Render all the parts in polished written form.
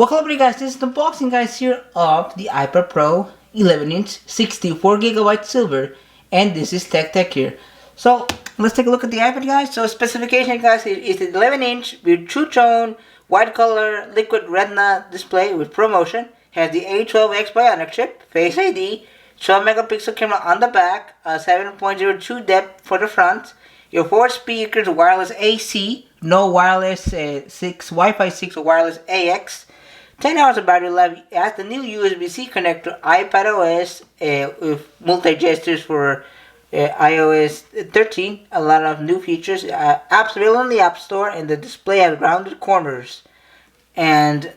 Welcome everybody guys, this is the unboxing guys here of the iPad Pro 11-inch 64GB silver, and this is Tech here. So let's take a look at the iPad guys. So specification guys is the 11-inch with true tone, white color, liquid retina display with ProMotion. Has the A12X Bionic chip, Face ID, 12 megapixel camera on the back, 7.02 depth for the front. Your 4 speakers, wireless AC, no wireless 6, Wi-Fi 6 or wireless AX. 10 hours of battery life. It has the new USB-C connector, iPadOS with multi-gestures for iOS 13. A lot of new features. Apps available in the App Store, and the display has rounded corners. And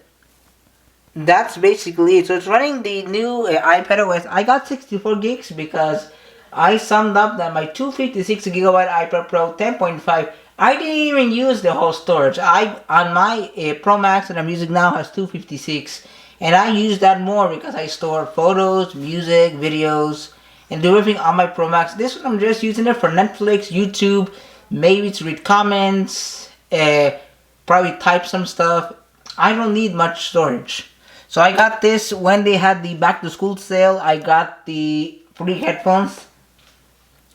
that's basically it. So it's running the new iPadOS. I got 64 gigs because I summed up that my 256GB iPad Pro 10.5, I didn't even use the whole storage. On my Pro Max that I'm using now has 256, and I use that more because I store photos, music, videos, and do everything on my Pro Max. This one I'm just using it for Netflix, YouTube, maybe to read comments, probably type some stuff. I don't need much storage. So I got this when they had the back to school sale. I got the free headphones,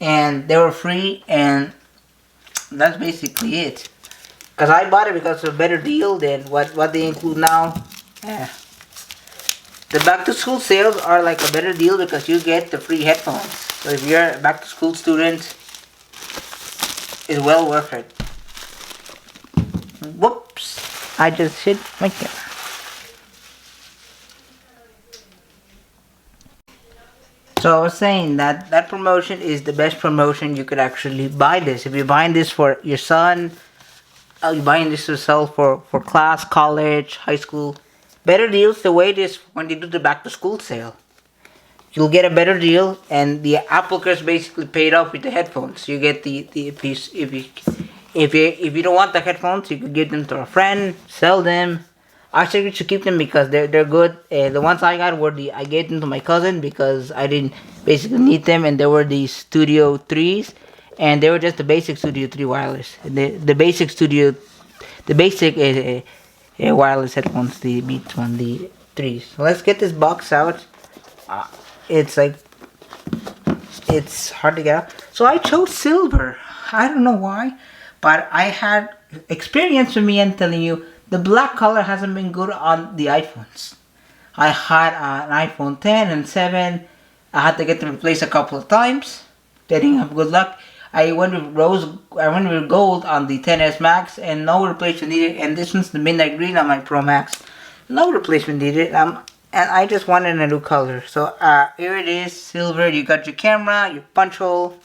and they were free, and that's basically it. Because I bought it because it's a better deal than what they include now. Yeah. The back to school sales are like a better deal because you get the free headphones. So if you're a back to school student, it's well worth it. Whoops! I just hit my camera. So I was saying that promotion is the best promotion. You could actually buy this. If you're buying this for your son, you're buying this yourself for class, college, high school. Better deals the way it is when they do the back to school sale. You'll get a better deal, and the applicants basically paid off with the headphones. You get the piece. If you don't want the headphones, you could give them to a friend, sell them. I think you should keep them because they're good. The ones I got were I gave them to my cousin because I didn't basically need them, and they were the Studio 3s, and they were just the basic Studio 3 wireless. The basic wireless headphones, the Beats one, the 3s. So let's get this box out. It's hard to get out. So I chose silver. I don't know why, but I had experience with me and telling you. The black color hasn't been good on the iPhones. I had an iPhone 10 and 7. I had to get them replaced a couple of times. Didn't have good luck. I went with gold on the 10s Max, and no replacement needed. And this one's the midnight green on my Pro Max. No replacement needed. And I just wanted a new color. So here it is, silver. You got your camera, your punch hole.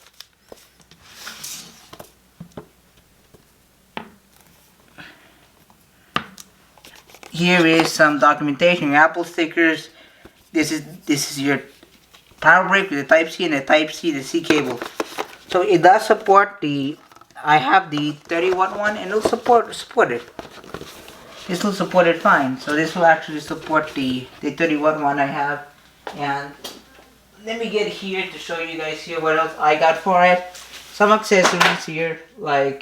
Here is some documentation, your Apple stickers. This is your power brick with the Type-C and the Type-C, the C cable. So it does support I have the 30-watt one, and it'll support it. This will support it fine. So this will actually support the 30-watt one I have. And let me get here to show you guys here what else I got for it. Some accessories here, like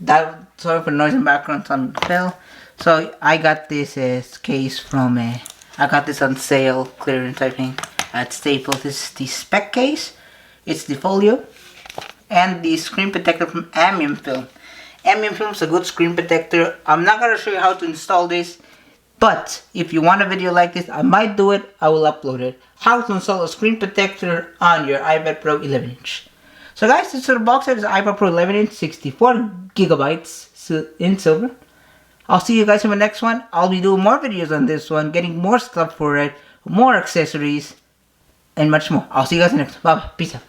that. Sorry for noise and background, some fell. So I got this case from I got this on sale, clearance I think, at Staples. This is the spec case. It's the folio and the screen protector from Amium Film. Amium Film is a good screen protector. I'm not gonna show you how to install this, but if you want a video like this, I might do it. I will upload it. How to install a screen protector on your iPad Pro 11-inch. So guys, this is the box set. Is iPad Pro 11-inch, 64GB in silver. I'll see you guys in the next one. I'll be doing more videos on this one, getting more stuff for it, more accessories, and much more. I'll see you guys in the next one. Bye. Peace out.